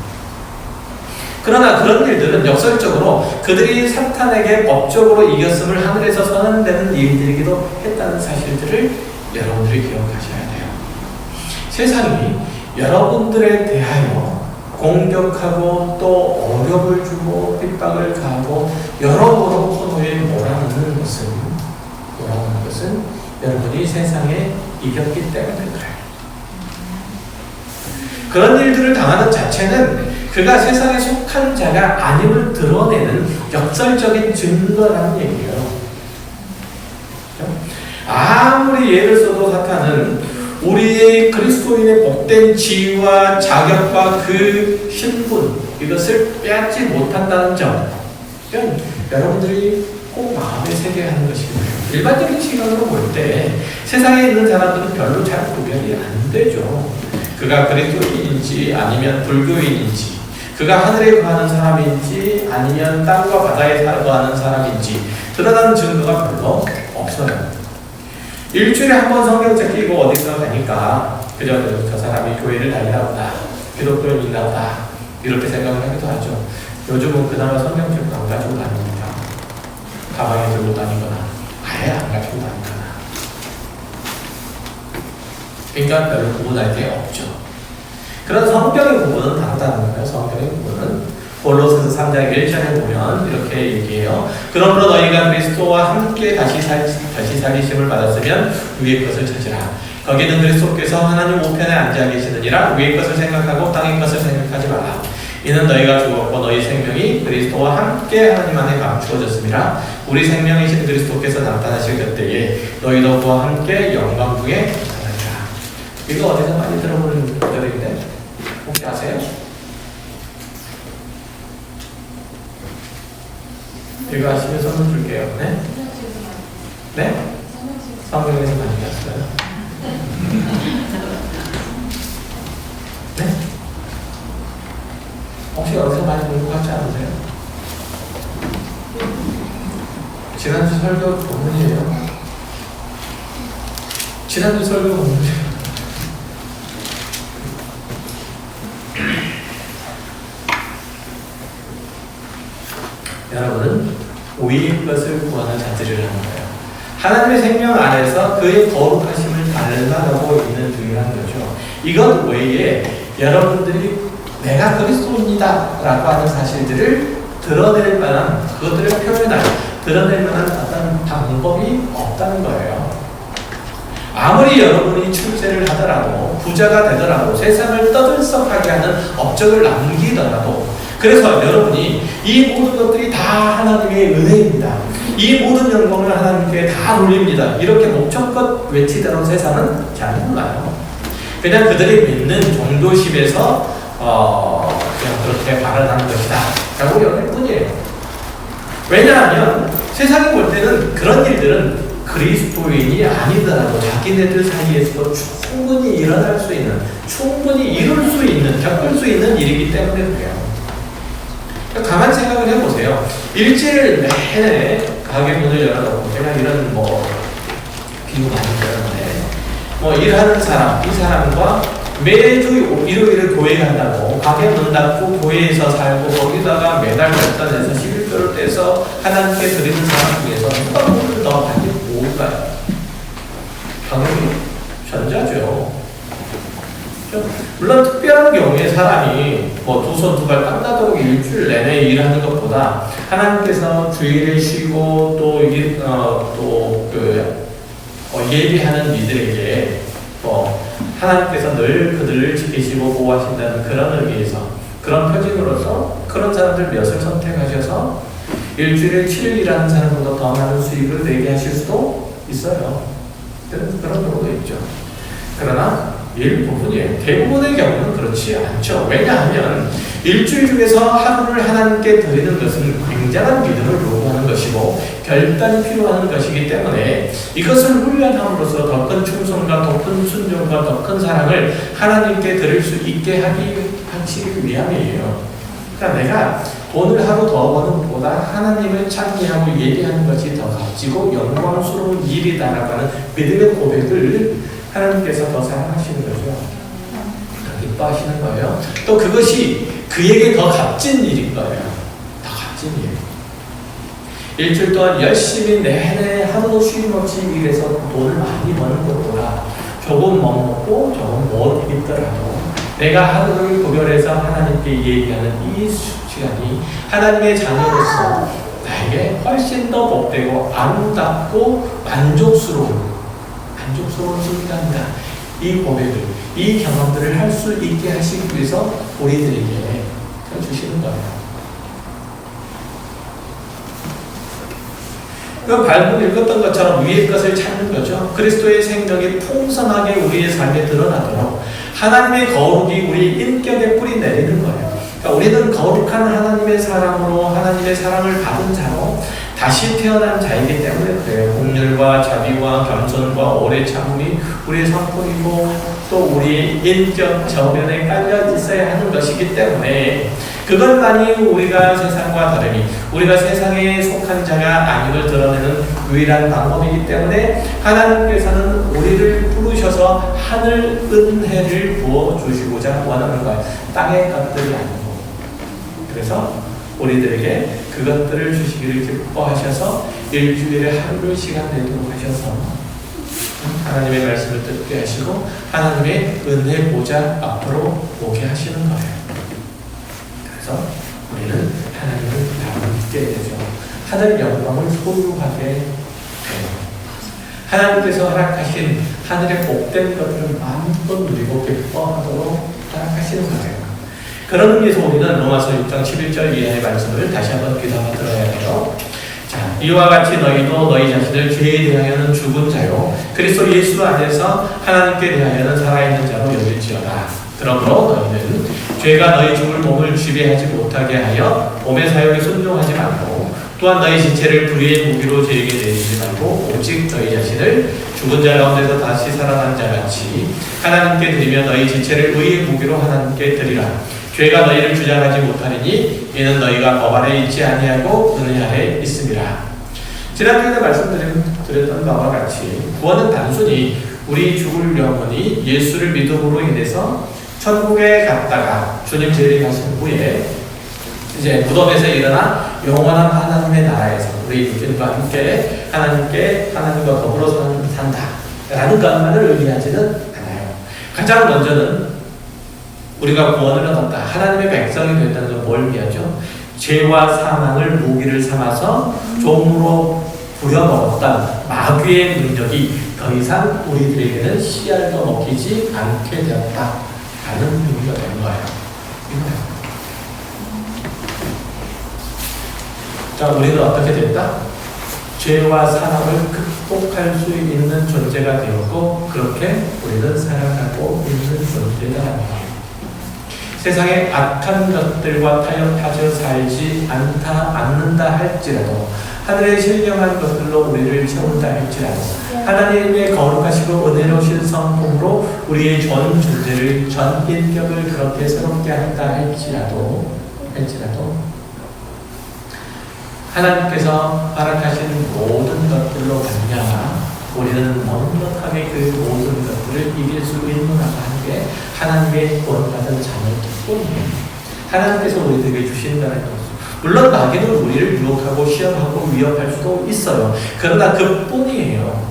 그러나 그런 일들은 역설적으로 그들이 사탄에게 법적으로 이겼음을 하늘에서 선언되는 일들이기도 했다는 사실들을 여러분들이 기억하셔야 돼요. 세상이 여러분들에 대하여 공격하고 또 어려움을 주고 핍박을 가하고 여러모로 코너에 몰아넣는 것은 여러분이 세상에 이겼기 때문에 그래요. 그런 일들을 당하는 자체는 그가 세상에 속한 자가 아님을 드러내는 역설적인 증거라는 얘기예요. 아무리 예를 써도 사탄은 우리의 그리스도인의 복된 지위와 자격과 그 신분 이것을 빼앗지 못한다는 점 여러분들이 꼭 마음에 새겨야 하는 것이고요. 일반적인 시각으로 볼 때 세상에 있는 사람들은 별로 잘 구별이 안 되죠. 그가 그리스도인인지 아니면 불교인인지 그가 하늘에 거하는 사람인지 아니면 땅과 바다에 거하는 사람인지 드러나는 증거가 별로 없어요. 일주일에 한 번 성경책 끼고 어딘가 가니까 그저 저 사람이 교회를 다니나 보다 기독교인인가 보다 이렇게 생각을 하기도 하죠. 요즘은 그나마 성경책도 안 가지고 다닙니다. 가방에 들고 다니거나 아예 안 가지고 다니거나 그러니까 별로 구분할 게 없죠. 그런 성경의 부분은 다르다는 거예요. 성경의 부분은 골로새서 3장 1절에 보면 이렇게 얘기해요. 그러므로 너희가 그리스도와 함께 다시 살리심을 받았으면 위의 것을 찾으라. 거기는 그리스도께서 하나님 우편에 앉아 계시느니라. 위의 것을 생각하고 땅의 것을 생각하지 마라. 이는 너희가 죽었고 너희 생명이 그리스도와 함께 하나님 안에 감추어졌음이라. 우리 생명이신 그리스도께서 나타나실 그때에 너희도 그와 함께 영광 중에 나타나리라. 이거 어디서 많이 들어보는 구절인데 혹시 아세요? 이거 아시면 선물 줄게요. 네? 네? 성경에서 많이 봤어요. 네? 혹시 어디서 많이 본 것 같지 않으세요? 지난주 설교 본문이에요. 지난주 설교 본문이에요. 여러분은 위의 것을 구하는 자들이라는 거예요. 하나님의 생명 안에서 그의 거룩하심을 닮아가고 있는 중이라는 거죠. 이것 외에 여러분들이 내가 그리스도입니다 라고 하는 사실들을 드러낼 만한, 그것들을 표현할, 드러낼 만한 어떤 방법이 없다는 거예요. 아무리 여러분이 출세를 하더라도, 부자가 되더라도, 세상을 떠들썩하게 하는 업적을 남기더라도, 그래서 여러분이 이 모든 것들이 다 하나님의 은혜입니다. 이 모든 영광을 하나님께 다 돌립니다. 이렇게 목청껏 외치더라도 세상은 잘 몰라요. 그냥 그들이 믿는 정도심에서 그냥 그렇게 발언하는 것이다 라고 여길 뿐이에요. 왜냐하면 세상이 볼 때는 그런 일들은 그리스도인이 아니더라도 자기네들 사이에서도 충분히 일어날 수 있는, 충분히 이룰 수 있는, 겪을 수 있는 일이기 때문에 그래요. 가만 생각을 해보세요. 일주일 내내 가게 문을 열어놓고, 제가 이런 비유 많이 들었는데, 일하는 사람, 이 사람과 매주 일요일에 교회 간다고 가게 문 닫고 교회에서 살고 거기다가 매달 결단해서 11조를 떼서 하나님께 드리는 사람 중에서 누가 돈을 더 많이 모을까요? 당연히 전자죠. 물론 특별한 경우에 사람이 두 손 두 발 땀나도록 일주일 내내 일하는 것보다 하나님께서 주일에 쉬고 또 예비하는 이들에게 하나님께서 늘 그들을 지키시고 보호하신다는 그런 의미에서, 그런 표징으로서 그런 사람들 몇을 선택하셔서 일주일에 7일 일하는 사람보다 더 많은 수익을 내게 하실 수도 있어요. 그런 경우도 있죠. 그러나 일부분이에요. 대부분의 경우는 그렇지 않죠. 왜냐하면 일주일 중에서 하루를 하나님께 드리는 것은 굉장한 믿음을 요구하는 것이고 결단이 필요한 것이기 때문에 이것을 훈련함으로써 더 큰 충성과 더 큰 순종과 더 큰 사랑을 하나님께 드릴 수 있게 하시기 위함이에요. 그러니까 내가 돈을 하루 더 버는 것보다 하나님을 찬미하고 예배하는 것이 더 값지고 영광스러운 일이다라고 하는 믿음의 고백을 하나님께서 더 사랑하시는 거죠. 더 기뻐하시는 거예요. 또 그것이 그에게 더 값진 일인 거예요. 더 값진 일. 일주일 동안 열심히 내내 하루도 쉼 없이 일해서 돈을 많이 버는 것보다 조금 먹고 조금 못 입더라도 내가 하루를 구별해서 하나님께 얘기하는 이 시간이 하나님의 자녀로서 나에게 훨씬 더 복되고 아름답고 만족스러운 순간이다. 이 고백을, 이 경험들을 할 수 있게 하시기 위해서 우리들에게 주시는 거예요. 그 발문 읽었던 것처럼 위의 것을 찾는 거죠. 그리스도의 생명이 풍성하게 우리의 삶에 드러나도록 하나님의 거룩이 우리 인격에 뿌리 내리는 거예요. 그러니까 우리는 거룩한 하나님의 사랑으로, 하나님의 사랑을 받은 자로 다시 태어난 자이기 때문에 그래요. 공률과 자비와 겸손과 오래 참음이 우리의 성품이고 또 우리의 인격 저변에 깔려 있어야 하는 것이기 때문에 그것만이 우리가 세상과 다르니 우리가 세상에 속한 자가 아님을 드러내는 유일한 방법이기 때문에 하나님께서는 우리를 부르셔서 하늘 은혜를 부어주시고자 원하는 거예요. 땅의 것들이 아니고. 그래서 우리들에게 그것들을 주시기를 기뻐하셔서 일주일에 하루를 시간 내도록 하셔서 하나님의 말씀을 듣게 하시고 하나님의 은혜 보좌 앞으로 오게 하시는 거예요. 그래서 우리는 하나님을 닮게 되죠. 하늘 영광을 소유하게 돼요. 하나님께서 허락하신 하늘의 복된 것들을 마음껏 누리고 기뻐하도록 허락하시는 거예요. 그런 의미에서 우리는 로마서 6장 11절 이하의 말씀을 다시 한번 귀담아 들어야 해요. 자, 이와 같이 너희도 너희 자신을 죄에 대하여는 죽은 자요 그리스도 예수 안에서 하나님께 대하여는 살아있는 자로 여길지어다. 그러므로 너희는 죄가 너희 죽을 몸을 지배하지 못하게 하여 몸의 사욕에 순종하지 말고 또한 너희 지체를 불의의 무기로 죄에게 내리지 말고 오직 너희 자신을 죽은 자 가운데서 다시 살아난 자같이 하나님께 드리며 너희 지체를 의의 무기로 하나님께 드리라. 죄가 너희를 주장하지 못하리니 이는 너희가 법 아래 있지 아니하고 은혜 아래 있음이라. 지난주에 말씀드렸던 바와 같이 구원은 단순히 우리 죽을 영혼이 예수를 믿음으로 인해서 천국에 갔다가 주님 재림하신 후에 이제 무덤에서 일어나 영원한 하나님의 나라에서 우리 주님과 함께 하나님과 더불어서 산다라는 것만을 의미하지는 않아요. 가장 먼저는 우리가 구원을 얻었다, 하나님의 백성이 된다는 건 뭘 의미하죠? 죄와 사망을 무기를 삼아서 종으로 부려먹었던 마귀의 능력이 더 이상 우리들에게는 씨알도 먹히지 않게 되었다라는 의미가 되는 거예요. 자, 우리는 어떻게 됐다? 죄와 사망을 극복할 수 있는 존재가 되었고, 그렇게 우리는 살아가고 있는 존재다라는 거예요. 세상에 악한 것들과 타협하여 살지 않는다 할지라도, 하늘의 신령한 것들로 우리를 채운다 할지라도, 하나님의 거룩하시고 은혜로우신 성품으로 우리의 전 존재를, 전 인격을 그렇게 새롭게 한다 할지라도 하나님께서 허락하신 모든 것들로 말미암아 우리는 넉넉하게 그 모든 것들을 이길 수 있는가 하는 게 하나님의 구원받은 자녀의 특권이에요. 하나님께서 우리들에게 주신다는 것입니다. 물론 마귀는 우리를 유혹하고 시험하고 위협할 수도 있어요. 그러나 그뿐이에요.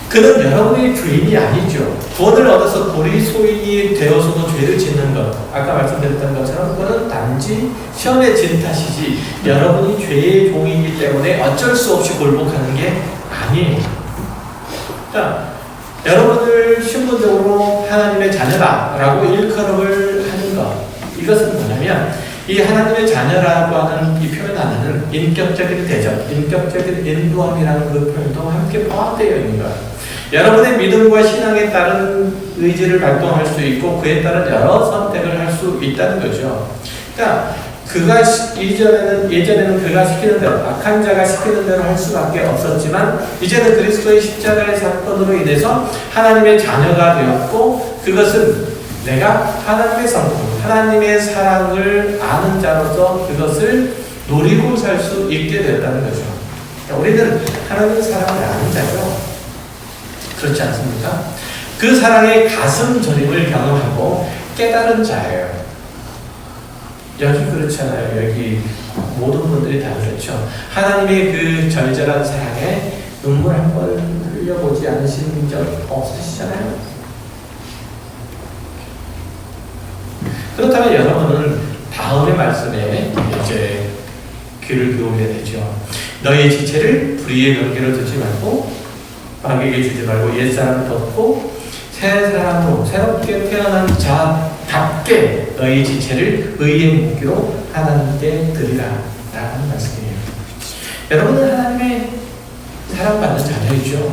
그는 여러분의 주인이 아니죠. 구원을 얻어서 우리 소인이 되어서도 죄를 짓는 것, 아까 말씀드렸던 것처럼 그는 단지 시험에 진 탓이지 여러분이 죄의 종이기 때문에 어쩔 수 없이 굴복하는 게 아니에요. 자, 여러분을 신분적으로 하나님의 자녀다라고 일컬음을 하는 것, 이것은 뭐냐면 이 하나님의 자녀라고 하는 이 표현 안에는 인격적인 대접, 인격적인 인도함이라는 그 표현도 함께 포함되어 있는 거예요. 여러분의 믿음과 신앙에 따른 의지를 발동할 수 있고 그에 따른 여러 선택을 할 수 있다는 거죠. 그러니까 그가 예전에는 그가 시키는 대로, 악한 자가 시키는 대로 할 수밖에 없었지만 이제는 그리스도의 십자가의 사건으로 인해서 하나님의 자녀가 되었고, 그것은 내가 하나님의 성품, 하나님의 사랑을 아는 자로서 그것을 누리고 살 수 있게 됐다는 거죠. 그러니까 우리는 하나님의 사랑을 아는 자죠. 그렇지 않습니까? 그 사랑의 가슴 저림을 경험하고 깨달은 자예요. 여기 그렇잖아요. 여기 모든 분들이 다 그렇죠. 하나님의 그 절절한 사랑에 눈물 한 번 흘려보지 않으신 적 없으시잖아요. 그렇다면 여러분은 다음의 말씀에 이제 귀를 기울여야 되죠. 너희 지체를 불의의 명계로 두지 말고 마귀에게 주지 말고 옛사람을 덮고 새 사람으로 새롭게 태어난 자답게 너희 지체를 의의 무기로 하나님께 드리라 라는 말씀이에요. 여러분은 하나님의 사랑받는 자녀이죠.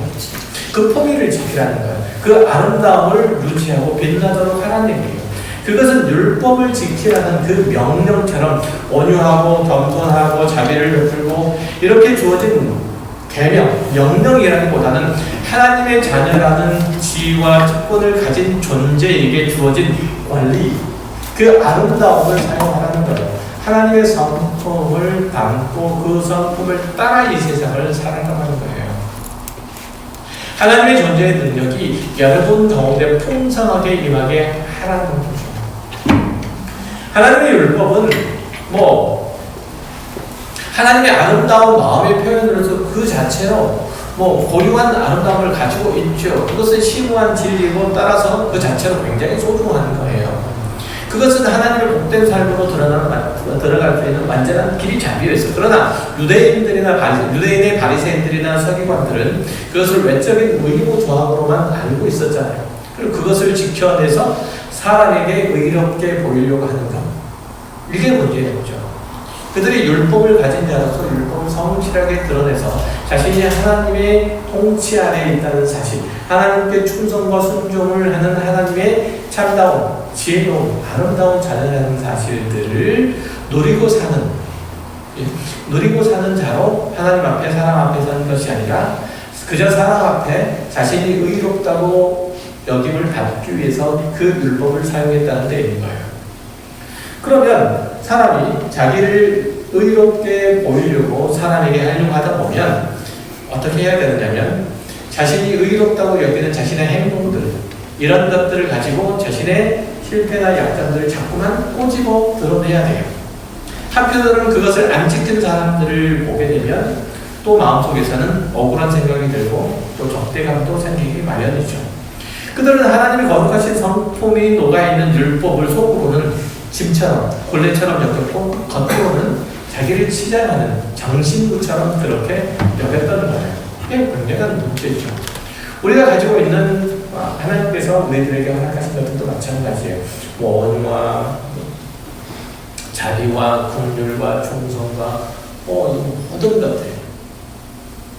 그 포기를 지키라는 거예요. 그 아름다움을 유지하고 빛나도록 하라는 얘기예요. 그것은 율법을 지키라는 그 명령처럼 온유하고 겸손하고 자비를 베풀고 이렇게 주어진 계명, 명령이라기보다는 하나님의 자녀라는 지위와 특권을 가진 존재에게 주어진 권리, 그 아름다움을 사용하라는 거예요. 하나님의 성품을 담고 그 성품을 따라 이 세상을 살아가는 거예요. 하나님의 존재의 능력이 여러분 가운데 풍성하게 임하게 하라는 거죠. 하나님의 율법은 하나님의 아름다운 마음의 표현으로서 그 자체로 고유한 아름다움을 가지고 있죠. 그것은 심오한 진리고 따라서 그 자체로 굉장히 소중한 거예요. 그것은 하나님의 복된 삶으로 들어갈 수 있는 완전한 길이 잡혀 있어요. 그러나 유대인의 바리새인들이나 서기관들은 그것을 외적인 의무 조항으로만 알고 있었잖아요. 그리고 그것을 지켜내서 사람에게 의롭게 보이려고 하는 것. 이게 문제였죠. 그들이 율법을 가진 자로서 율법을 성실하게 드러내서 자신이 하나님의 통치 아래에 있다는 사실, 하나님께 충성과 순종을 하는 하나님의 참다운, 지혜로운, 아름다운 자녀라는 사실들을 누리고 사는 자로 하나님 앞에 사람 앞에 사는 것이 아니라 그저 사람 앞에 자신이 의롭다고 여김을 받기 위해서 그 율법을 사용했다는 데 있는 거예요. 그러면 사람이 자기를 의롭게 보이려고 사람에게 하려고 하다 보면 어떻게 해야 되느냐면 자신이 의롭다고 여기는 자신의 행동들, 이런 것들을 가지고 자신의 실패나 약점들을 자꾸만 꼬집어 드러내야 돼요. 한편으로는 그것을 안 지킨 사람들을 보게 되면 또 마음속에서는 억울한 생각이 들고 또 적대감도 생기기 마련이죠. 그들은 하나님의 거룩하신 성품이 녹아있는 율법을 속으로는 짐처럼 골레처럼 여겼고 겉으로는 자기를 치장하는 정신구처럼 그렇게 여겼다는 거예요. 이게 굉장한 문제죠. 우리가 가지고 있는 하나님께서 우리들에게 허락하신 것들도 마찬가지예요. 원과 자비와 긍휼과 충성과 모든 것들,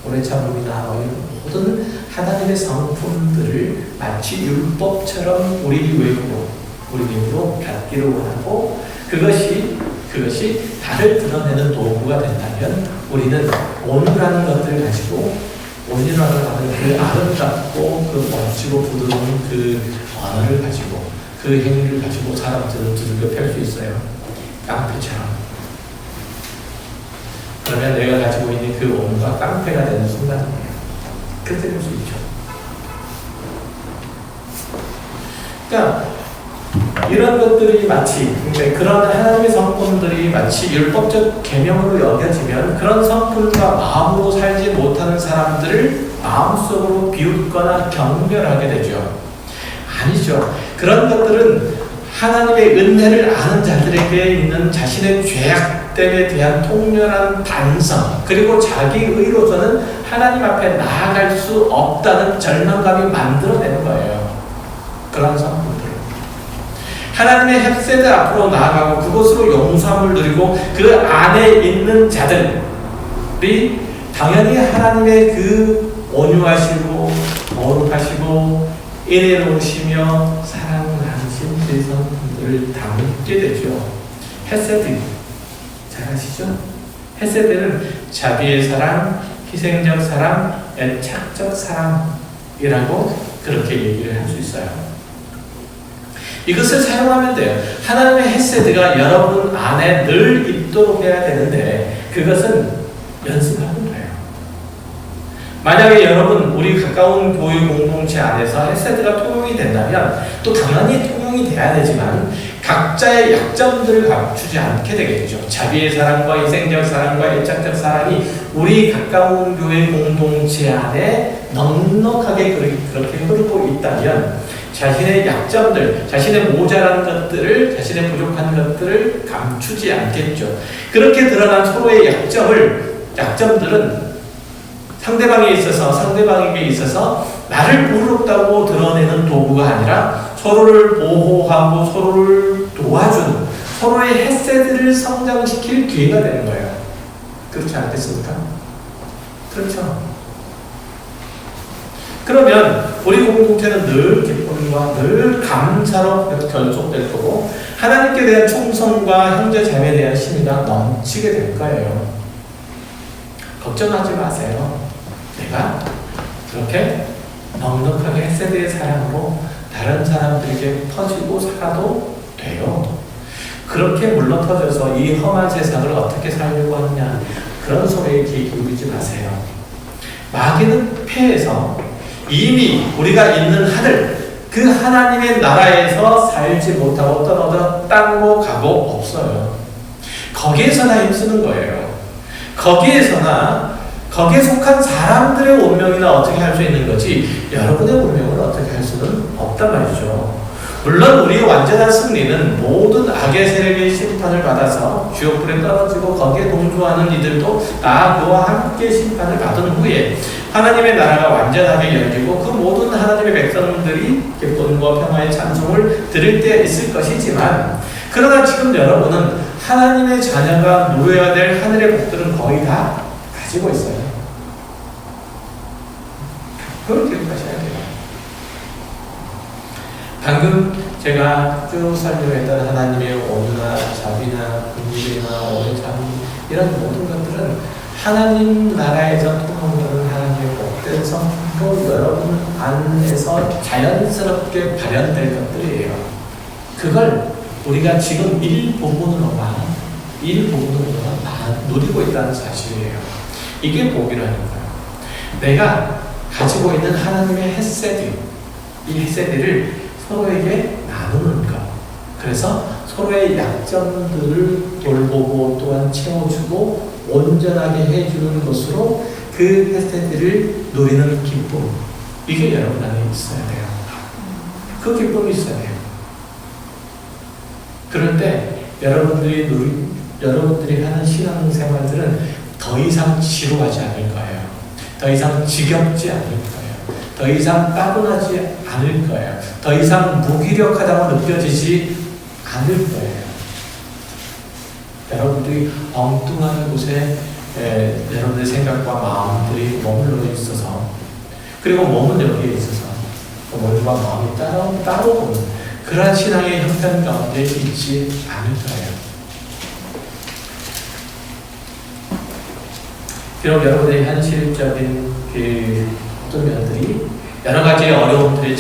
오래 참음이나 모든 하나님의 성품들을 마치 율법처럼 우리 입으로 갖기를 원하고 그것이 나를 드러내는 도구가 된다면 우리는 온유라는 것들을 가지고 온유라는 그 아름답고 그 멋지고 부드러운 그 언어를 가지고 그 행위를 가지고 사람들을 두들겨 팰 수 있어요. 깡패처럼. 그러면 내가 가지고 있는 그 온유가 깡패가 되는 순간이에요. 그때 볼 수 있죠. 그러니까 이런 것들이 마치 그런 하나님의 성품들이 마치 율법적 계명으로 여겨지면 그런 성품과 마음으로 살지 못하는 사람들을 마음속으로 비웃거나 경멸하게 되죠. 아니죠. 그런 것들은 하나님의 은혜를 아는 자들에게 있는 자신의 죄악됨에 대한 통렬한 반성 그리고 자기 의로서는 하나님 앞에 나아갈 수 없다는 절망감이 만들어내는 거예요. 그런 성품들. 하나님의 헤세드 앞으로 나아가고 그곳으로 용서함을 누리고 그 안에 있는 자들이 당연히 하나님의 그 온유하시고 거룩하시고 인애로우시며 사랑하신 그 성품들을 담게 되죠. 헤세드 잘 아시죠? 헤세드는 자비의 사랑, 희생적 사랑, 애착적 사랑이라고 그렇게 얘기를 할 수 있어요. 이것을 사용하면 돼요. 하나님의 헤세드가 여러분 안에 늘 있도록 해야 되는데 그것은 연습하는 거예요. 만약에 여러분 우리 가까운 교회 공동체 안에서 헤세드가 통용이 된다면 또 당연히 통용이 돼야 되지만 각자의 약점들을 감추지 않게 되겠죠. 자비의 사랑과 희생적 사랑과 애착적 사랑이 우리 가까운 교회 공동체 안에 넉넉하게 그렇게 흐르고 있다면 자신의 약점들, 자신의 모자란 것들을, 자신의 부족한 것들을 감추지 않겠죠. 그렇게 드러난 서로의 약점들은 상대방에게 있어서 나를 부럽다고 드러내는 도구가 아니라 서로를 보호하고 서로를 도와주는 서로의 헤세드를 성장시킬 기회가 되는 거예요. 그렇지 않겠습니까? 그렇죠. 그러면 우리 공동체는 늘 기쁨과 늘 감사로 결속될 거고 하나님께 대한 충성과 형제 자매에 대한 신의가 넘치게 될 거예요. 걱정하지 마세요. 내가 그렇게 넉넉하게 헤세드의 사랑으로 다른 사람들에게 터지고 살아도 돼요. 그렇게 물러터져서 이 험한 세상을 어떻게 살려고 하느냐 그런 소리에 귀 기울이지 마세요. 마귀는 패해서 이미 우리가 있는 하늘 그 하나님의 나라에서 살지 못하고 떨어져 땅으로 가고 없어요. 거기에서나 힘쓰는 거예요. 거기에 속한 사람들의 운명이나 어떻게 할 수 있는 거지 여러분의 운명을 어떻게 할 수는 없단 말이죠. 물론 우리의 완전한 승리는 모든 악의 세력의 심판을 받아서 지옥불에 떨어지고 거기에 동조하는 이들도 다 그와 함께 심판을 받은 후에 하나님의 나라가 완전하게 열리고 그 모든 하나님의 백성들이 기쁨과 평화의 찬송을 드릴 때 있을 것이지만 그러나 지금 여러분은 하나님의 자녀가 누려야 될 하늘의 복들은 거의 다 가지고 있어요. 그걸 기억하셔야 돼요. 방금 제가 쭉 설명했던 하나님의 온유나 자비나 긍휼이나 오래 참 이런 모든 것들은 하나님 나라에서 통용되는 하나님의 복된 성품으로 여러분 안에서 자연스럽게 발현될 것들이에요. 그걸 우리가 지금 일부분으로만 누리고 있다는 사실이에요. 이게 복이라는 거예요. 내가 가지고 있는 하나님의 헤세드, 이 헤세드를 서로에게 나누는 것. 그래서 서로의 약점들을 돌보고 또한 채워주고 온전하게 해주는 것으로 그 헤세드를 누리는 기쁨. 이게 여러분 안에 있어야 돼요. 그 기쁨이 있어야 돼요. 그런데 여러분들이 하는 신앙생활들은 더 이상 지루하지 않을 거예요. 더 이상 지겹지 않을 거예요. 더 이상 따분하지 않을 거예요. 더 이상 무기력하다고 느껴지지 않을 거예요. 여러분들이 엉뚱한 곳에 여러분들의 생각과 마음들이 머물러 있어서, 그리고 몸은 여기에 있어서 몸과 마음이 따로 그러한 신앙의 형편 가운데 있지 않을 거예요. 비록 여러분의 현실적인 어떤 면들이 여러 가지 어려움들에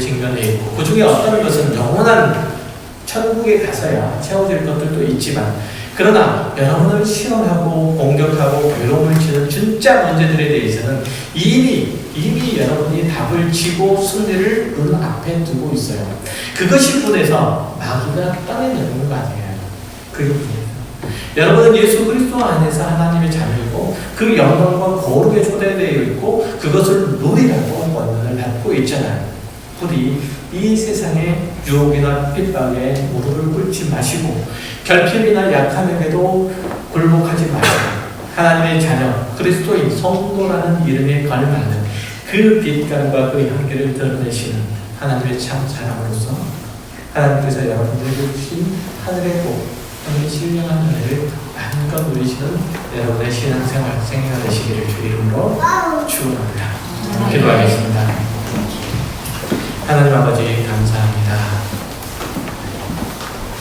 직면해 있고, 그 중에 어떤 것은 영원한 천국에 가서야 채워질 것들도 있지만, 그러나 여러분을 시험하고 공격하고 괴로움을 주는 진짜 문제들에 대해서는 이미 여러분이 답을 치고 승리를 눈앞에 두고 있어요. 그것이 분해서 마귀가 떠내는 거 아니에요. 그게 분해서 여러분은 예수 그리스도 안에서 하나님의 자녀이고, 그 영광과 거룩에 초대되어 있고, 그것을 누리라고 권면을 받고 있잖아요. 부디 이 세상의 유혹이나 핍박에 무릎을 꿇지 마시고, 결핍이나 약함에게도 굴복하지 마시고, 하나님의 자녀 그리스도인 성도라는 이름에 걸맞는 그 빛감과 그 향기를 드러내시는 하나님의 참 사람으로서 하나님께서 여러분들에게 주신 하늘의 복, 하늘의 신령한 은혜를 마음껏 누리시는 여러분의 신앙생활 생애가 되시기를 주 이름으로 축원합니다. 기도하겠습니다. 하나님 아버지 감사합니다.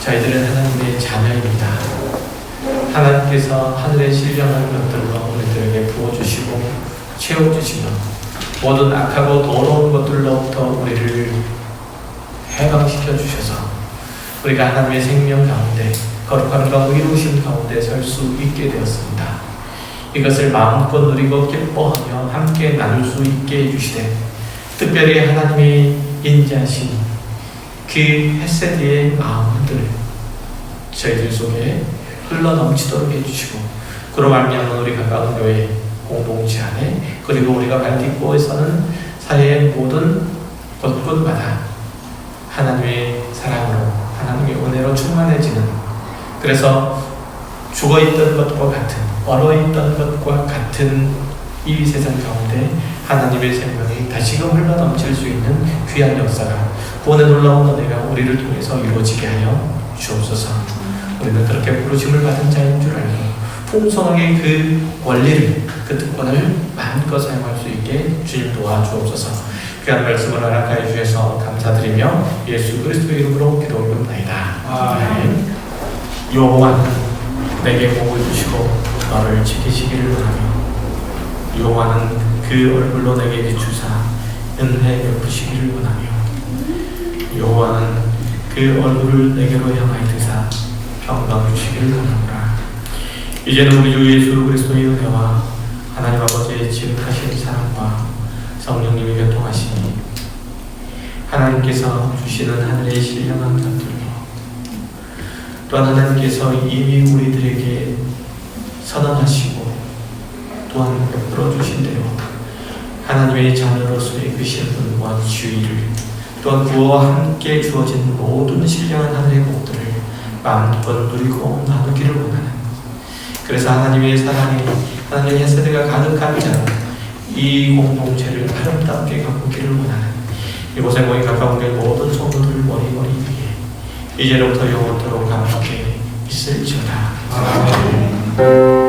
저희들은 하나님의 자녀입니다. 하나님께서 하늘의 신령한 것들로 우리들에게 부어주시고 채워주시며, 모든 악하고 더러운 것들로부터 우리를 해방시켜 주셔서 우리가 하나님의 생명 가운데 거룩함과 의로우심 가운데 설 수 있게 되었습니다. 이것을 마음껏 누리고 기뻐하며 함께 나눌 수 있게 해주시되, 특별히 하나님이 인자하신 그 헤세드의 마음들 저희들 속에 흘러넘치도록 해주시고, 그로 말미암아 우리 가까운 교회 공동체 안에, 그리고 우리가 발딛고 서는 사회의 모든 곳곳마다 하나님의 사랑으로, 하나님의 은혜로 충만해지는, 그래서 죽어있던 것과 같은, 얼어있던 것과 같은 이 세상 가운데 하나님의 생명이 다시금 흘러넘칠 수 있는 귀한 역사가, 구원의 놀라운 은혜가 우리를 통해서 이루어지게 하여 주옵소서. 우리는 그렇게 부르심을 받은 자인 줄 알고 풍성하게 그 원리를, 그 특권을 마음껏 사용할 수 있게 주님 도와주옵소서. 귀한 말씀을 허락하여 주셔서 감사드리며 예수 그리스도의 이름으로 기도드립니다. 아멘. 여호와는 내게 복을 주시고 너를 지키시기를 원하며, 여호와는 그 얼굴로 내게 비추사 은혜 베푸시기를 원하며, 여호와는 그 얼굴을 내게로 향하여 드사 평강 주시기를 원하노라. 이제는 우리 주 예수 그리스도의 은혜와 하나님 아버지의 지극하신 사랑과 성령님의 교통하심이, 하나님께서 주시는 하늘의 신령한 것들로, 또한 하나님께서 이미 우리들에게 선언하시고 또한 베풀어 주신 대로 하나님의 자녀로서의 그 신분과 지위를, 또한 그와 함께 주어진 모든 신령한 하늘의 복들을 마음껏 누리고 나누기를 원하는, 그래서 하나님의 사랑이, 하나님의 헤세드가 가득한 자, 이 공동체를 아름답게 가꾸기를 원하는 이곳에 모인 가까운 게 모든 성도들 머리머리 위에 이제로부터 영원토록 함께 있을지어다. 아멘.